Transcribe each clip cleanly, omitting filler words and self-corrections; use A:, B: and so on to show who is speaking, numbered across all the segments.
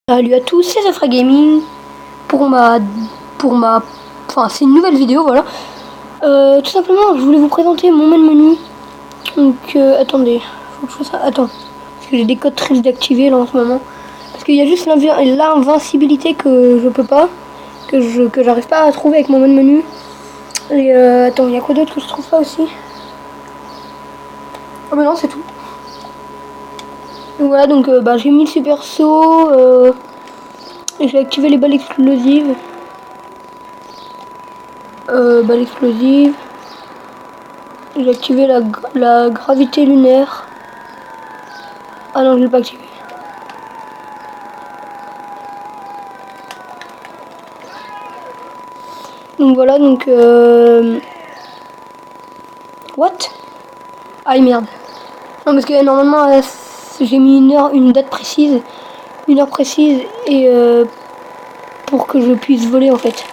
A: Salut à tous, c'est Zafra Gaming enfin c'est une nouvelle vidéo, voilà. Tout simplement, je voulais vous présenter mon main menu. Donc attendez, faut que je fasse ça. Attends, parce que j'ai des codes très désactivés là en ce moment. Parce qu'il y a juste l'invincibilité que je peux pas, que j'arrive pas à trouver avec mon main menu. Et attends, il y a quoi d'autre que je trouve pas aussi? Ah bah non, c'est tout. Donc voilà, donc j'ai mis le super saut. Et j'ai activé les balles explosives. Balle explosive. J'ai activé la gravité lunaire. Ah non, je l'ai pas activé. Donc voilà, donc what? Ah merde. Non, parce que normalement j'ai mis une date précise, une heure précise, et pour que je puisse voler en fait.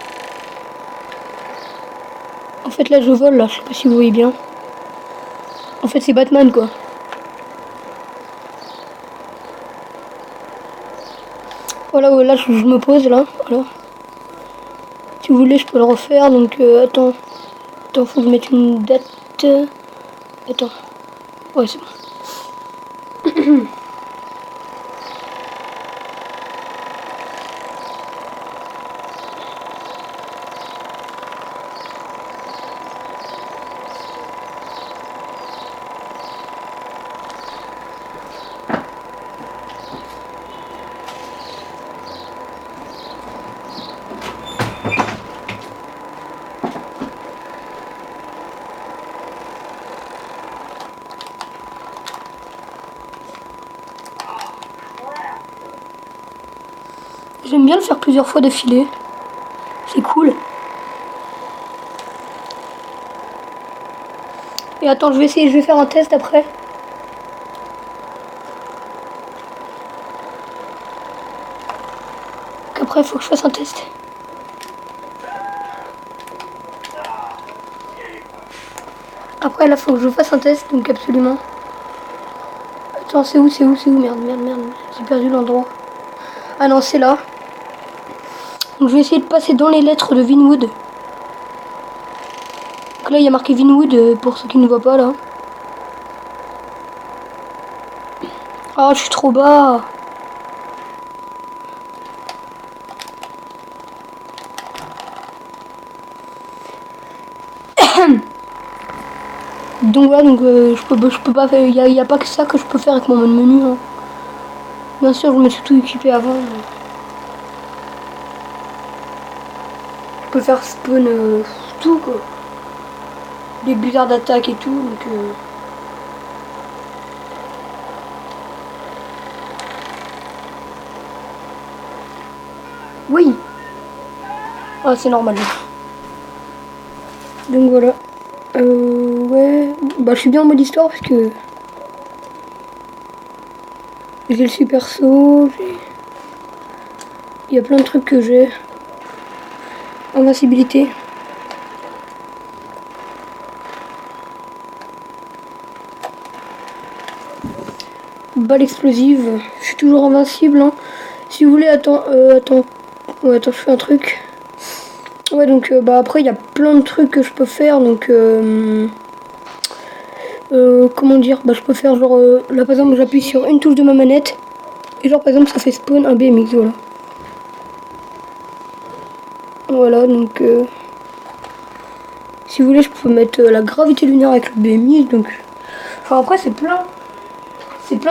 A: En fait là je vole là, je sais pas si vous voyez bien. En fait c'est Batman quoi. Voilà, là je me pose là, voilà. Si vous voulez je peux le refaire, donc attends, faut que je mette une date. Attends, ouais c'est bon. J'aime bien le faire plusieurs fois d'affilée. C'est cool. Et attends, je vais faire un test après. Qu'après, il faut que je fasse un test. Après, là, faut que je fasse un test, donc absolument. Attends, c'est où? Merde. J'ai perdu l'endroit. Ah non, c'est là. Donc, je vais essayer de passer dans les lettres de Vinwood. Donc là, il y a marqué Vinwood pour ceux qui ne voient pas là. Ah, je suis trop bas. Donc voilà, donc je peux pas faire. Il y a pas que ça que je peux faire avec mon menu. Hein. Bien sûr, je me suis tout équipé avant. Mais... je peux faire spawn tout quoi. Des blizzards d'attaque et tout, donc. Oui. Ah, c'est normal. Donc voilà. Ouais. Bah, je suis bien en mode histoire parce que j'ai le super saut. Il y a plein de trucs que j'ai. Invincibilité. Balle explosive. Je suis toujours invincible. Hein. Si vous voulez, attends. Ouais, attends, je fais un truc. Ouais, donc bah après il y a plein de trucs que je peux faire, donc comment dire, bah je peux faire genre là par exemple j'appuie sur une touche de ma manette et genre par exemple ça fait spawn un BMX, voilà. Voilà, donc si vous voulez je peux mettre la gravité lunaire avec le BMX, donc enfin après c'est plein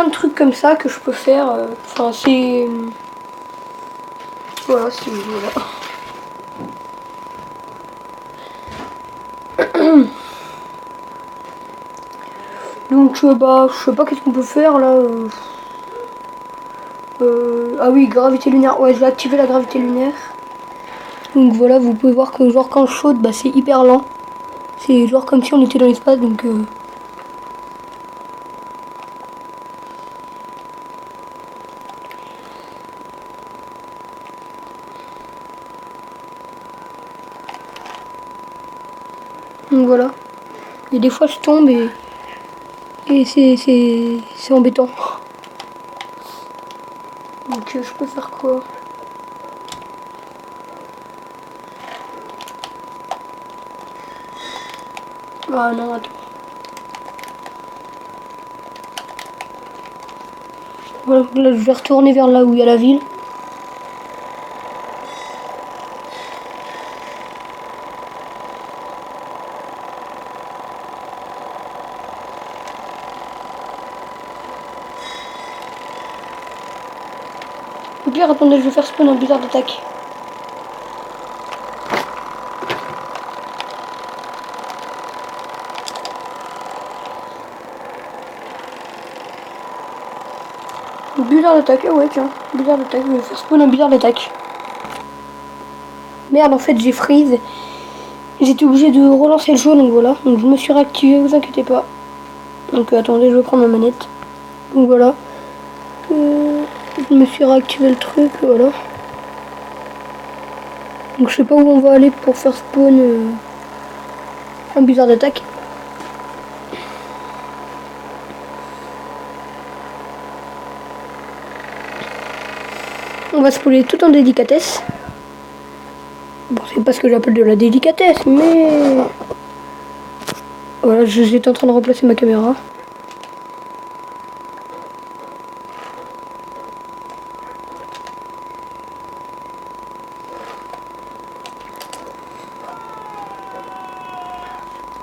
A: de trucs comme ça que je peux faire, enfin c'est voilà, c'est voilà. Donc bah je sais pas qu'est-ce qu'on peut faire là. Ah oui, gravité lunaire. Ouais, j'ai activé la gravité lunaire. Donc voilà, vous pouvez voir que genre quand je saute, bah c'est hyper lent. C'est genre comme si on était dans l'espace, donc voilà. Et des fois je tombe et c'est embêtant. Donc je peux faire quoi? Ah non, attends. Voilà, là je vais retourner vers là où il y a la ville. Au pire, attendez, je vais faire spawn un bizarre d'attaque. Bizarre d'attaque, ouais tiens, bizarre d'attaque, je vais faire spawn un bizarre d'attaque. Merde, en fait j'ai freeze. J'étais obligé de relancer le jeu, donc voilà. Donc je me suis réactivé, vous inquiétez pas. Donc attendez, je vais prendre ma manette. Donc voilà. Je me suis réactivé le truc, voilà. Donc je sais pas où on va aller pour faire spawn un bizarre d'attaque. On va spawner tout en délicatesse. Bon, c'est pas ce que j'appelle de la délicatesse, mais... Voilà, j'étais en train de remplacer ma caméra.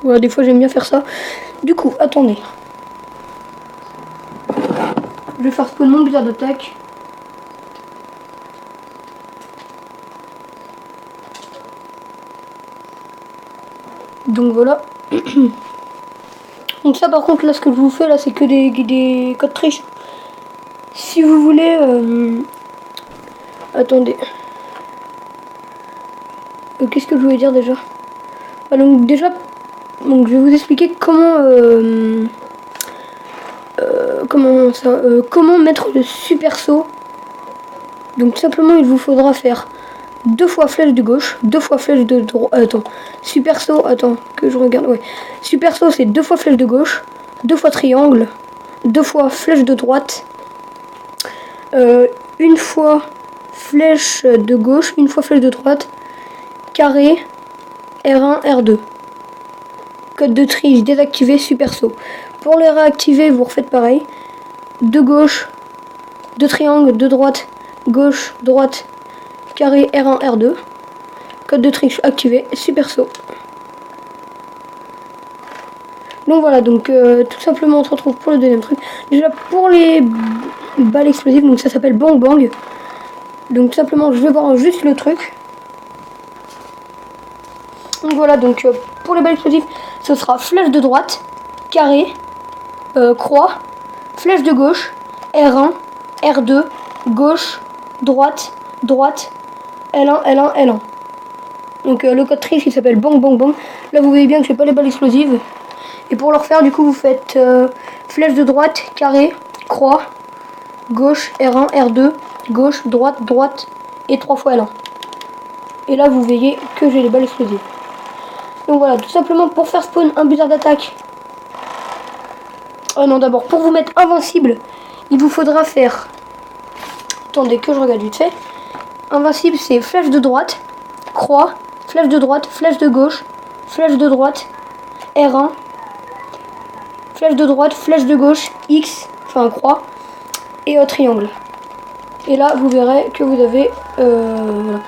A: Voilà, des fois j'aime bien faire ça. Du coup, attendez. Je vais faire spawn mon bizarre d'attaque. Donc voilà. Donc ça par contre là ce que je vous fais là c'est que des codes triches. Si vous voulez attendez. Qu'est-ce que je voulais dire déjà? Donc déjà donc je vais vous expliquer comment mettre le super saut. Donc tout simplement il vous faudra faire 2 fois flèche de gauche, 2 fois flèche de droite. Attends, super saut, attends, que je regarde. Ouais. Super saut, c'est 2 fois flèche de gauche, 2 fois triangle, 2 fois flèche de droite, une fois flèche de gauche, une fois flèche de droite, carré, R1, R2. Code de triche désactivé, super saut. Pour les réactiver, vous refaites pareil. De gauche, de triangle, de droite, gauche, droite, carré, R1, R2. Code de triche activé, super saut. Donc voilà, donc tout simplement on se retrouve pour le deuxième truc. Déjà pour les balles explosives, donc ça s'appelle Bang Bang. Donc tout simplement je vais voir juste le truc. Donc voilà, donc pour les balles explosives, ce sera flèche de droite, carré, croix, flèche de gauche, R1, R2, gauche, droite, droite, L1, L1, L1. Donc le code triche il s'appelle Bang Bang Bang. Là vous voyez bien que j'ai pas les balles explosives. Et pour le refaire du coup vous faites flèche de droite, carré, croix, gauche, R1, R2, gauche, droite, droite et 3 fois L1. Et là vous voyez que j'ai les balles explosives. Donc voilà, tout simplement pour faire spawn un bizarre d'attaque. Oh non, d'abord pour vous mettre invincible, il vous faudra faire... Attendez que je regarde vite fait. Invincible c'est flèche de droite, croix, flèche de droite, flèche de gauche, flèche de droite, R1, flèche de droite, flèche de gauche, X, enfin croix, et triangle. Et là vous verrez que vous avez voilà.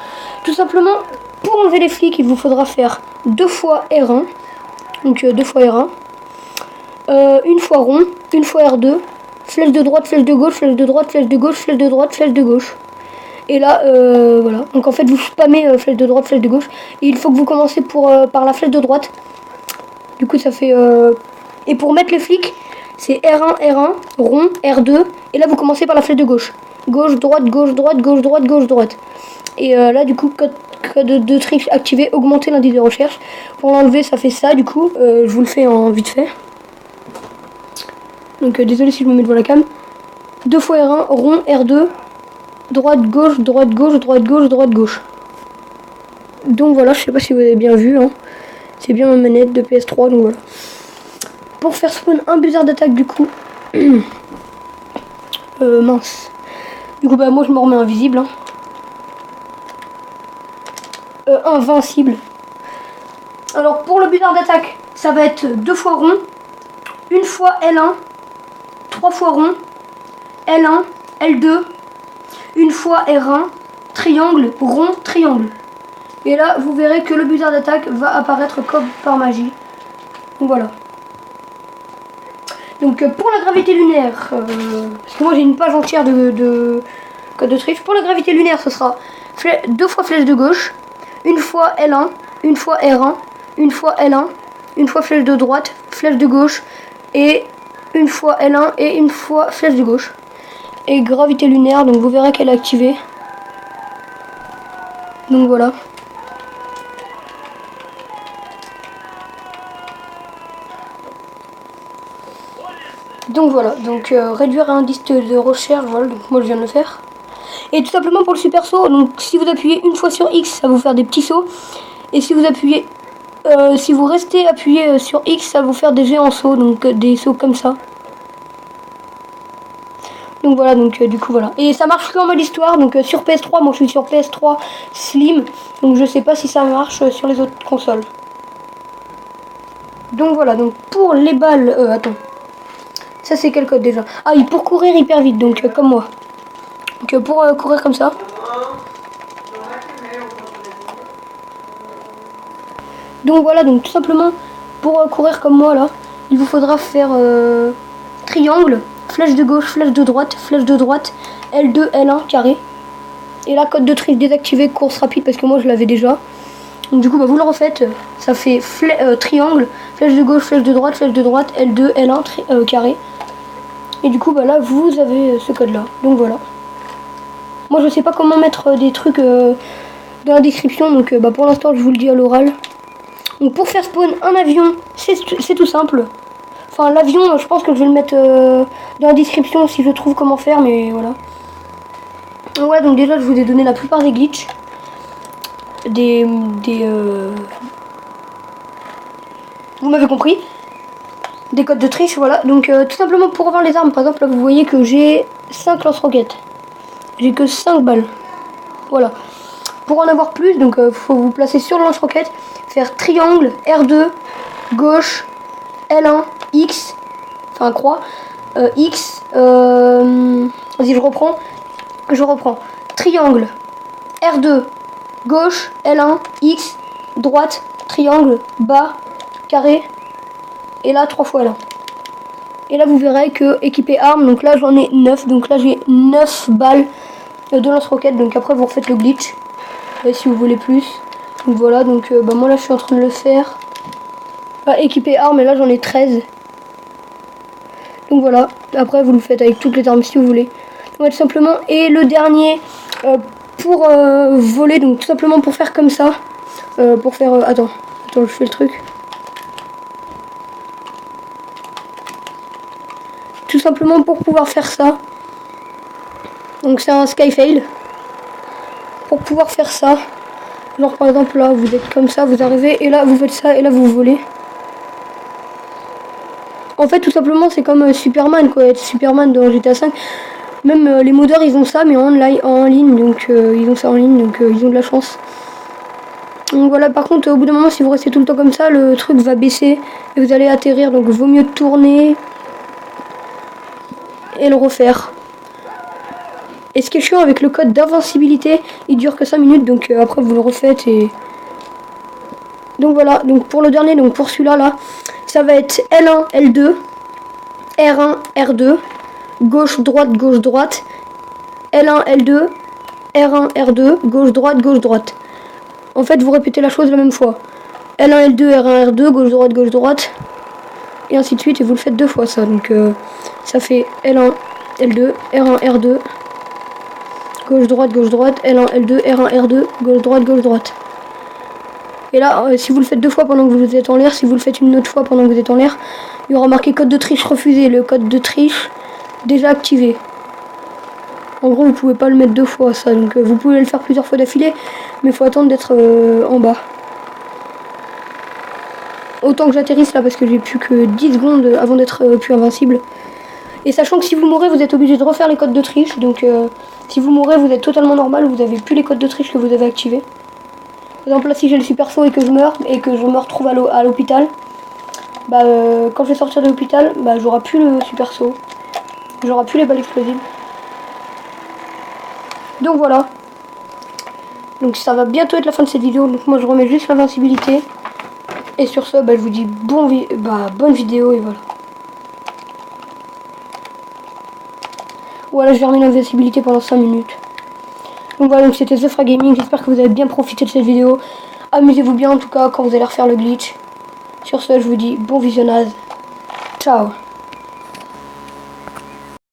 A: Tout simplement pour enlever les flics il vous faudra faire 2 fois R1, donc 2 fois R1, une fois rond, une fois R2, flèche de droite, flèche de gauche, flèche de droite, flèche de gauche, flèche de droite, flèche de gauche. Et là voilà, donc en fait vous spammez flèche de droite, flèche de gauche, et il faut que vous commencez par la flèche de droite. Du coup ça fait et pour mettre les flics c'est R1, R1, rond, R2, et là vous commencez par la flèche de gauche. Gauche, droite, gauche, droite, gauche, droite, gauche, droite. Et là du coup code de triche activé, augmenter l'indice de recherche. Pour l'enlever ça fait ça du coup, je vous le fais en vite fait. Donc désolé si je me mets devant la cam. 2 fois R1, rond, R2, droite, gauche, droite, gauche, droite, gauche, droite, gauche. Donc voilà, je sais pas si vous avez bien vu, hein. C'est bien ma manette de PS3, donc voilà. Pour faire spawn un bizarre d'attaque du coup. Mince. Du coup, bah, moi, je me remets invisible. Hein. Invincible. Alors, pour le buteur d'attaque, ça va être 2 fois rond, 1 fois L1, 3 fois rond, L1, L2, 1 fois R1, triangle, rond, triangle. Et là, vous verrez que le buteur d'attaque va apparaître comme par magie. Donc voilà. Donc pour la gravité lunaire, parce que moi j'ai une page entière de code de triche. Pour la gravité lunaire, ce sera 2 fois flèche de gauche, 1 fois L1, 1 fois R1, 1 fois L1, 1 fois flèche de droite, flèche de gauche, et 1 fois L1 et 1 fois flèche de gauche. Et gravité lunaire, donc vous verrez qu'elle est activée. Donc voilà. Donc voilà, donc réduire un indice de recherche, voilà, donc moi je viens de le faire. Et tout simplement pour le super saut, donc si vous appuyez une fois sur X, ça va vous faire des petits sauts. Et si vous appuyez, si vous restez appuyé sur X, ça va vous faire des géants sauts, donc des sauts comme ça. Donc voilà, donc du coup voilà. Et ça marche que en mode histoire, donc sur PS3, moi je suis sur PS3 Slim, donc je sais pas si ça marche sur les autres consoles. Donc voilà, donc pour les balles, attends. Ça c'est quel code déjà? Ah oui, pour courir hyper vite, donc comme moi. Donc pour courir comme ça. Donc voilà, donc tout simplement pour courir comme moi là, il vous faudra faire triangle, flèche de gauche, flèche de droite, L2, L1, carré. Et là, code de triche désactivé, course rapide, parce que moi je l'avais déjà. Donc du coup, bah, vous le refaites, ça fait triangle, flèche de gauche, flèche de droite, L2, L1, carré. Et du coup, bah là, vous avez ce code-là. Donc voilà. Moi, je sais pas comment mettre des trucs dans la description, donc bah, pour l'instant, je vous le dis à l'oral. Donc pour faire spawn un avion, c'est tout simple. Enfin, l'avion, je pense que je vais le mettre dans la description si je trouve comment faire, mais voilà. Ouais, donc déjà, je vous ai donné la plupart des glitches. Vous m'avez compris. Des codes de triche, voilà. Donc tout simplement pour avoir les armes, par exemple, là, vous voyez que j'ai 5 lance-roquettes. J'ai que 5 balles. Voilà. Pour en avoir plus, donc faut vous placer sur le lance-roquette, faire triangle, R2, gauche, L1, X, enfin croix, X, vas-y je reprends, triangle, R2, gauche, L1, X, droite, triangle, bas, carré, et là 3 fois L1. Et là vous verrez que équipé arme, donc là j'en ai 9, donc là j'ai 9 balles de lance-roquette, donc après vous refaites le glitch, si vous voulez plus. Donc voilà, donc bah, moi là je suis en train de le faire. Équipé arme, et là j'en ai 13. Donc voilà, après vous le faites avec toutes les armes si vous voulez. Donc tout simplement, et le dernier pour voler, donc tout simplement pour faire comme ça. Pour faire, attends, je fais le truc. Tout simplement pour pouvoir faire ça. Donc c'est un skyfail. Pour pouvoir faire ça. Genre par exemple là, vous êtes comme ça, vous arrivez, et là vous faites ça, et là vous volez. En fait, tout simplement, c'est comme Superman, quoi. Être Superman dans GTA V. Même les modeurs, ils ont ça, mais en ligne. Donc, ils ont ça en ligne, donc ils ont de la chance. Donc voilà, par contre, au bout d'un moment, si vous restez tout le temps comme ça, le truc va baisser et vous allez atterrir. Donc, vaut mieux tourner et le refaire. Et ce qui est chiant avec le code d'invincibilité, il dure que 5 minutes. Donc, après, vous le refaites et... Donc voilà, donc pour le dernier, donc pour celui-là, là, ça va être L1, L2, R1, R2, gauche, droite, L1, L2, R1, R2, gauche, droite. En fait, vous répétez la chose la même fois. L1, L2, R1, R2, gauche, droite, et ainsi de suite, et vous le faites 2 fois ça. Donc ça fait L1, L2, R1, R2, gauche, droite, L1, L2, R1, R2, gauche, droite. Et là, si vous le faites 2 fois pendant que vous êtes en l'air, si vous le faites une autre fois pendant que vous êtes en l'air, il y aura marqué code de triche refusé, le code de triche déjà activé. En gros, vous pouvez pas le mettre 2 fois ça, donc vous pouvez le faire plusieurs fois d'affilée, mais il faut attendre d'être en bas. Autant que j'atterrisse là, parce que j'ai plus que 10 secondes avant d'être plus invincible. Et sachant que si vous mourrez, vous êtes obligé de refaire les codes de triche, donc Si vous mourrez, vous êtes totalement normal, vous avez plus les codes de triche que vous avez activés. Par exemple, là, si j'ai le super saut et que je meurs, je me retrouve à l'hôpital, bah, quand je vais sortir de l'hôpital, bah, j'aurai plus le super saut. J'aurai plus les balles explosives. Donc voilà. Donc ça va bientôt être la fin de cette vidéo. Donc moi, je remets juste l'invincibilité. Et sur ce, bah, je vous dis bonne vidéo et voilà. Voilà, je vais remettre l'invincibilité pendant 5 minutes. Donc voilà, donc c'était Zefra Gaming. J'espère que vous avez bien profité de cette vidéo. Amusez-vous bien en tout cas quand vous allez refaire le glitch. Sur ce, je vous dis bon visionnage. Ciao.